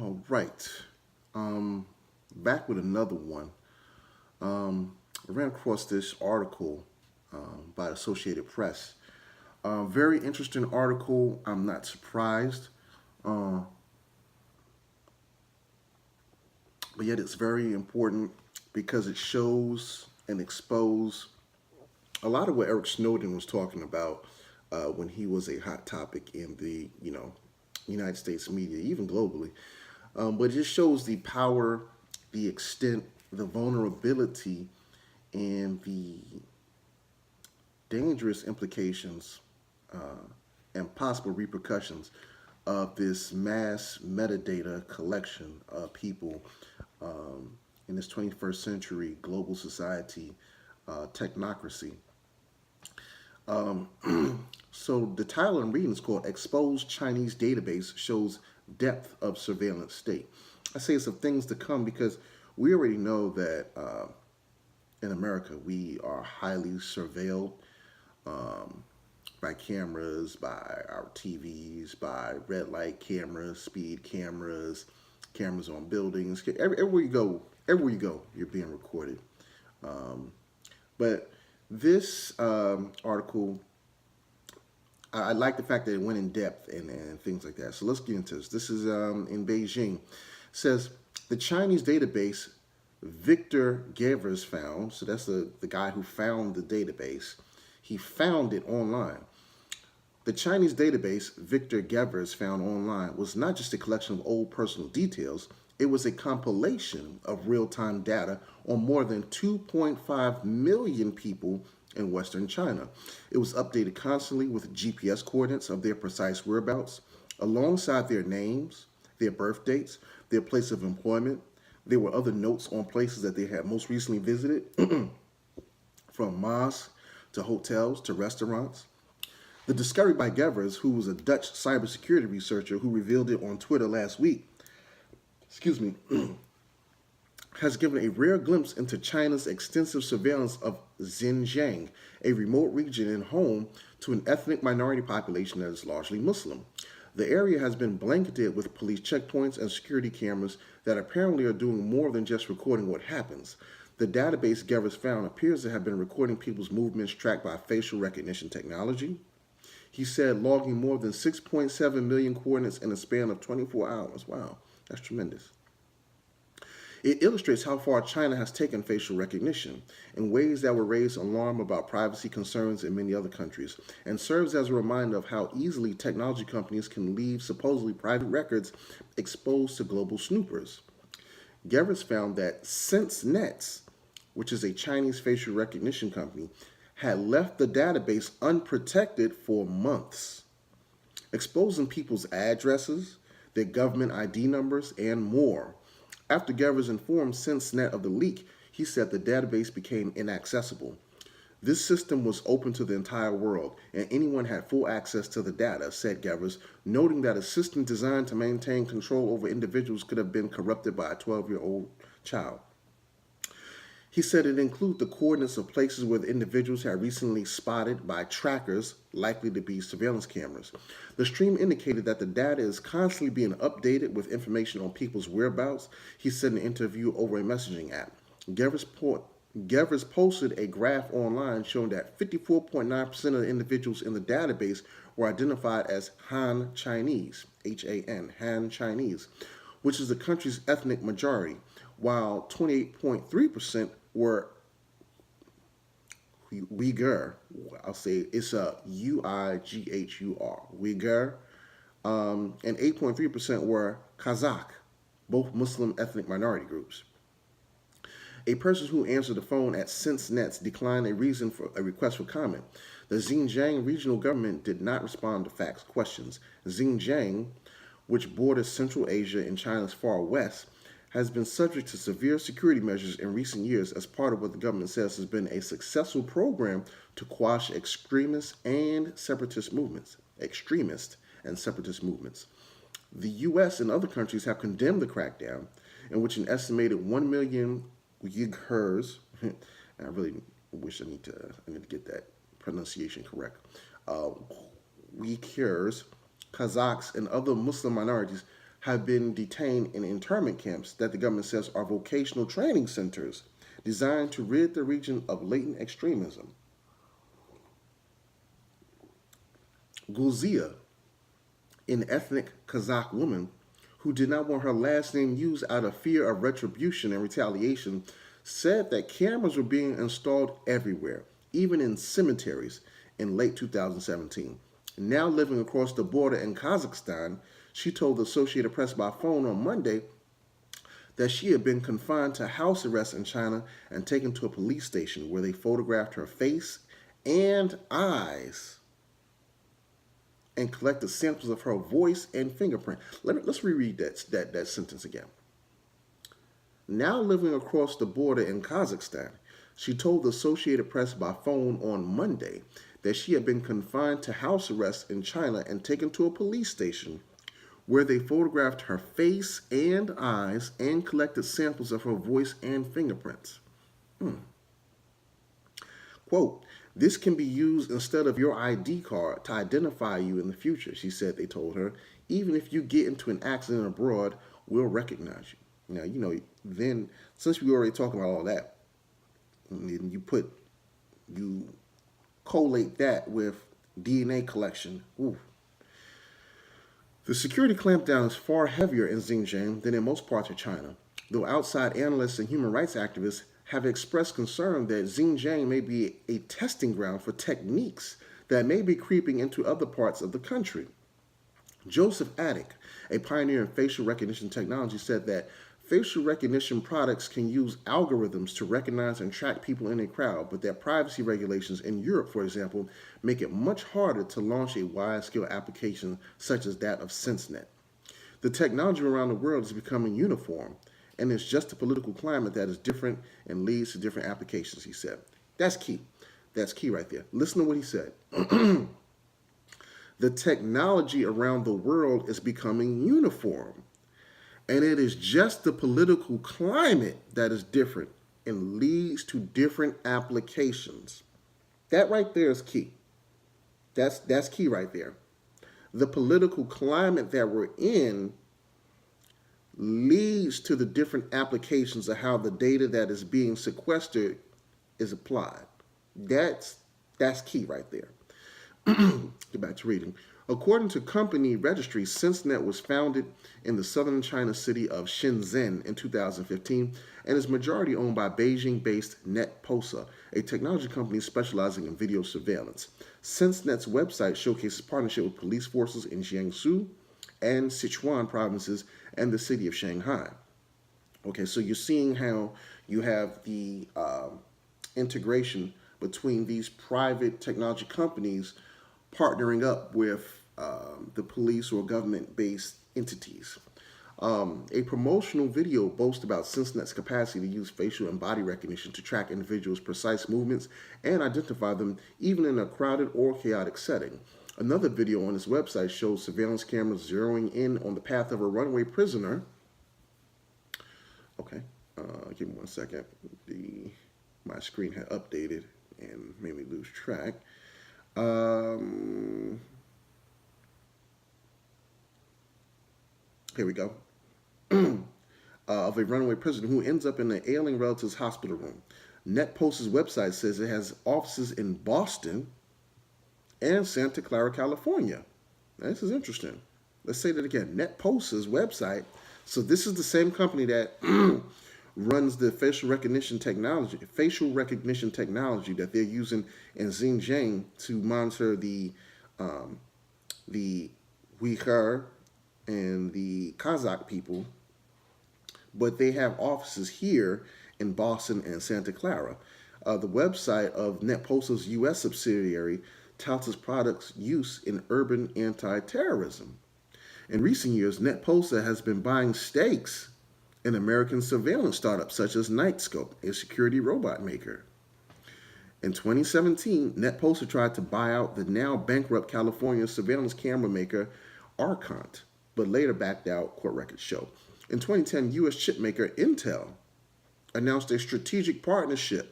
All right. Um, Back with another one. I ran across this article by Associated Press. Very interesting article. I'm not surprised, uh, but yet it's very important because it shows and exposes a lot of what Eric Snowden was talking about when he was a hot topic in the United States media, even globally. But it just shows the power, the extent, the vulnerability, and the dangerous implications and possible repercussions of this mass metadata collection of people in this 21st century global society technocracy. Um, so the title I'm reading is called Exposed Chinese Database Shows Depth of Surveillance State. I say it's of things to come because we already know that in America we are highly surveilled um, by cameras, by our TVs, by red light cameras, speed cameras, cameras on buildings. Everywhere you go, you're being recorded. Um, but this article, I like the fact that it went in depth and things like that. So let's get into this. This is in Beijing. It says the Chinese database Victor Gevers found. So that's the guy who found the database. He found it online. The Chinese database Victor Gevers found online was not just a collection of old personal details, it was a compilation of real time data on more than 2.5 million people in Western China. It was updated constantly with GPS coordinates of their precise whereabouts, alongside their names, their birth dates, their place of employment. There were other notes on places that they had most recently visited, from mosques to hotels to restaurants. The discovery by Gevers, who was a Dutch cybersecurity researcher who revealed it on Twitter last week, excuse me, has given a rare glimpse into China's extensive surveillance of Xinjiang, a remote region and home to an ethnic minority population that is largely Muslim. The area has been blanketed with police checkpoints and security cameras that apparently are doing more than just recording what happens. The database Gevers found appears to have been recording people's movements tracked by facial recognition technology. He said logging more than 6.7 million coordinates in a span of 24 hours. Wow, that's tremendous. It illustrates how far China has taken facial recognition in ways that will raise alarm about privacy concerns in many other countries, and serves as a reminder of how easily technology companies can leave supposedly private records exposed to global snoopers. Gevers found that SenseNets, which is a Chinese facial recognition company, had left the database unprotected for months, exposing people's addresses, their government ID numbers, and more. After Gevers informed SenseNet of the leak, he said the database became inaccessible. This system was open to the entire world, and anyone had full access to the data, said Gevers, noting that a system designed to maintain control over individuals could have been corrupted by a 12-year-old child. He said it included the coordinates of places where the individuals had recently spotted by trackers likely to be surveillance cameras. The stream indicated that the data is constantly being updated with information on people's whereabouts, he said in an interview over a messaging app. Gevers, Gevers posted a graph online showing that 54.9% of the individuals in the database were identified as Han Chinese, H-A-N, Han Chinese, which is the country's ethnic majority, while 28.3% were Uyghur. I'll say it's a Uighur, Uyghur, and 8.3% were Kazakh, both Muslim ethnic minority groups. A person who answered the phone at SenseNets declined a reason for a request for comment. The Xinjiang regional government did not respond to fax questions. Xinjiang, which borders Central Asia and China's far west, has been subject to severe security measures in recent years as part of what the government says has been a successful program to quash extremist and separatist movements. The U.S. and other countries have condemned the crackdown, in which an estimated 1 million Uyghurs, I really wish I need to get that pronunciation correct, uh, Uyghurs, Kazakhs, and other Muslim minorities have been detained in internment camps that the government says are vocational training centers designed to rid the region of latent extremism. Gulzia, an ethnic Kazakh woman who did not want her last name used out of fear of retribution and retaliation, said that cameras were being installed everywhere, even in cemeteries, in late 2017. Now living across the border in Kazakhstan, she told the Associated Press by phone on Monday that she had been confined to house arrest in China and taken to a police station where they photographed her face and eyes and collected samples of her voice and fingerprint. Let's reread that sentence again. Now living across the border in Kazakhstan, she told the Associated Press by phone on Monday that she had been confined to house arrest in China and taken to a police station where they photographed her face and eyes and collected samples of her voice and fingerprints. Quote, "This can be used instead of your ID card to identify you in the future," she said they told her. "Even if you get into an accident abroad, we'll recognize you." Now, then, since we already talking about all that, and then you collate that with DNA collection. Ooh. The security clampdown is far heavier in Xinjiang than in most parts of China, though outside analysts and human rights activists have expressed concern that Xinjiang may be a testing ground for techniques that may be creeping into other parts of the country. Joseph Attic, a pioneer in facial recognition technology, said that facial recognition products can use algorithms to recognize and track people in a crowd, but that privacy regulations in Europe, for example, make it much harder to launch a wide-scale application such as that of SenseNet. The technology around the world is becoming uniform, and it's just the political climate that is different and leads to different applications, he said. That's key. That's key right there. Listen to what he said. The technology around the world is becoming uniform, and it is just the political climate that is different and leads to different applications. That right there is key. That's key right there. The political climate that we're in leads to the different applications of how the data that is being sequestered is applied. That's key right there. Get back to reading. According to company registry, SenseNet was founded in the southern China city of Shenzhen in 2015 and is majority owned by Beijing-based NetPosa, a technology company specializing in video surveillance. SenseNet's website showcases partnership with police forces in Jiangsu and Sichuan provinces and the city of Shanghai. Okay, so you're seeing how you have the integration between these private technology companies partnering up with the police or government-based entities. A promotional video boasts about SenseNet's capacity to use facial and body recognition to track individuals' precise movements and identify them even in a crowded or chaotic setting. Another video on its website shows surveillance cameras zeroing in on the path of a runaway prisoner. Okay, give me 1 second. My screen had updated and made me lose track. Here we go. Of a runaway prisoner who ends up in an ailing relative's hospital room. NetPost's website says it has offices in Boston and Santa Clara, California. Now, this is interesting. Let's say that again. NetPost's website. So this is the same company that runs the facial recognition technology that they're using in Xinjiang to monitor the Uyghur and the Kazakh people, but they have offices here in Boston and Santa Clara. The website of NetPosa's U.S. subsidiary touts its products' use in urban anti-terrorism. In recent years, NetPosa has been buying stakes in American surveillance startups such as Nightscope, a security robot maker. In 2017, NetPosa tried to buy out the now bankrupt California surveillance camera maker Arcont, but later backed out, court records show. In 2010, U.S. chip maker Intel announced a strategic partnership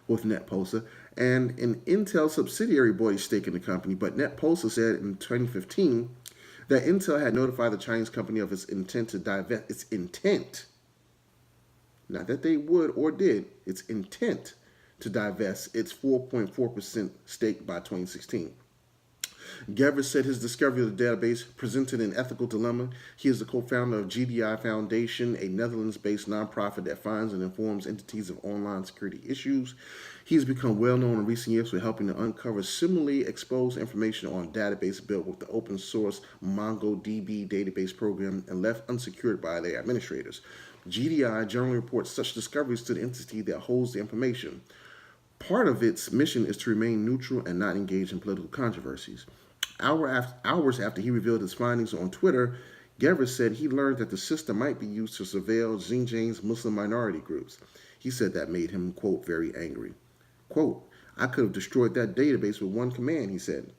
with NetPosa, and an Intel subsidiary bought a stake in the company, but NetPosa said in 2015 that Intel had notified the Chinese company of its intent to divest, its intent, not that they would or did, its intent to divest its 4.4% stake by 2016. Gevers said his discovery of the database presented an ethical dilemma. He is the co-founder of GDI Foundation, a Netherlands-based nonprofit that finds and informs entities of online security issues. He has become well known in recent years for helping to uncover similarly exposed information on a database built with the open source MongoDB database program and left unsecured by their administrators. GDI generally reports such discoveries to the entity that holds the information. Part of its mission is to remain neutral and not engage in political controversies. Hours after he revealed his findings on Twitter, Gevers said he learned that the system might be used to surveil Xinjiang's Muslim minority groups. He said that made him, quote, very angry. Quote, I could have destroyed that database with one command, he said.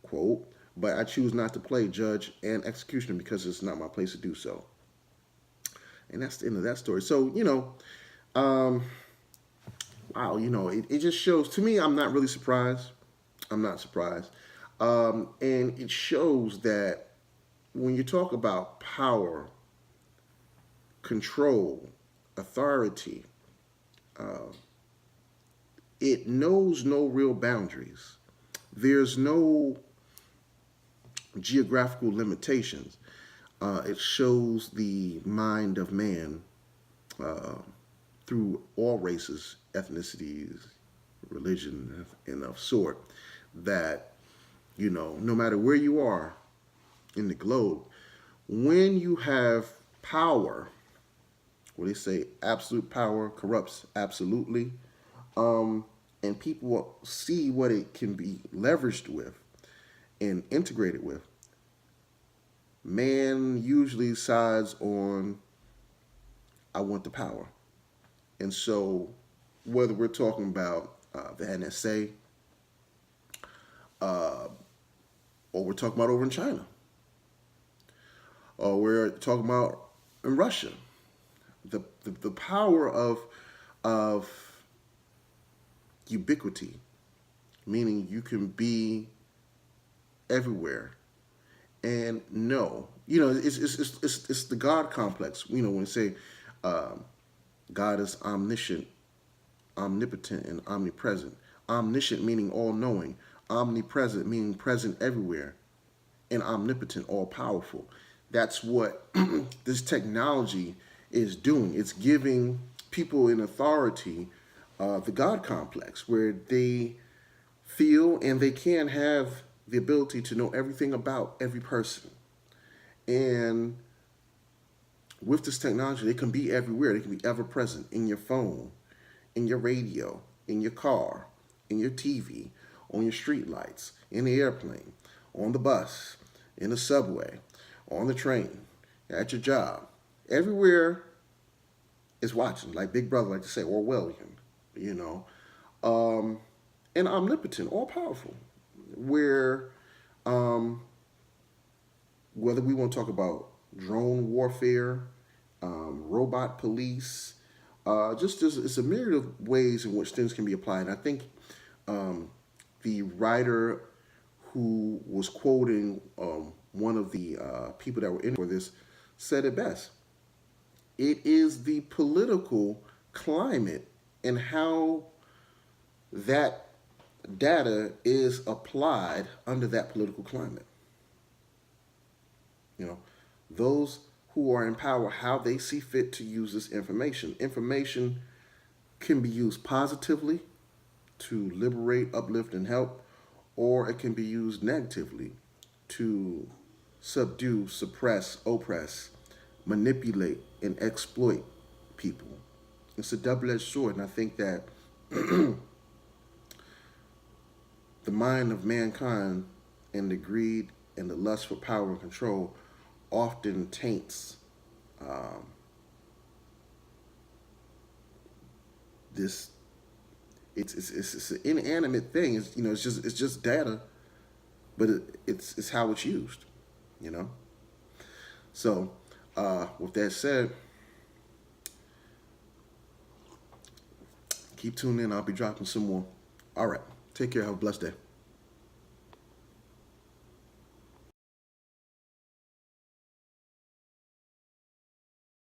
Quote, but I choose not to play judge and executioner because it's not my place to do so. And that's the end of that story. So, wow, it just shows, to me, I'm not really surprised. I'm not surprised. And it shows that when you talk about power, control, authority, it knows no real boundaries. There's no geographical limitations. It shows the mind of man through all races, ethnicities, religion, and of sort, that, no matter where you are in the globe, when you have power, what they say, absolute power corrupts absolutely, and people see what it can be leveraged with and integrated with, man usually sides on, I want the power. And so whether we're talking about the NSA, or we're talking about over in China, or we're talking about in Russia, the power of ubiquity, meaning you can be everywhere. And no, it's the God complex. When they say God is omniscient, omnipotent, and omnipresent. Omniscient meaning all-knowing. Omnipresent meaning present everywhere. And omnipotent, all-powerful. That's what this technology is doing. It's giving people in authority the God complex, where they feel and they can have the ability to know everything about every person. And with this technology, they can be everywhere. They can be ever present in your phone, in your radio, in your car, in your TV, on your street lights, in the airplane, on the bus, in the subway, on the train, at your job. Everywhere is watching, like Big Brother like to say, Orwellian, and omnipotent, all powerful. Where, whether we want to talk about drone warfare, robot police, it's a myriad of ways in which things can be applied. And I think the writer who was quoting one of the people that were in for this said it best. It is the political climate and how that data is applied under that political climate. Those who are in power, how they see fit to use this information. Information can be used positively to liberate, uplift, and help, or it can be used negatively to subdue, suppress, oppress, manipulate, and exploit people. It's a double-edged sword, and I think that the mind of mankind and the greed and the lust for power and control often taints this. It's an inanimate thing. It's just data, but it's how it's used. So with that said, keep tuning in. I'll be dropping some more. All right. Take care. Have a blessed day.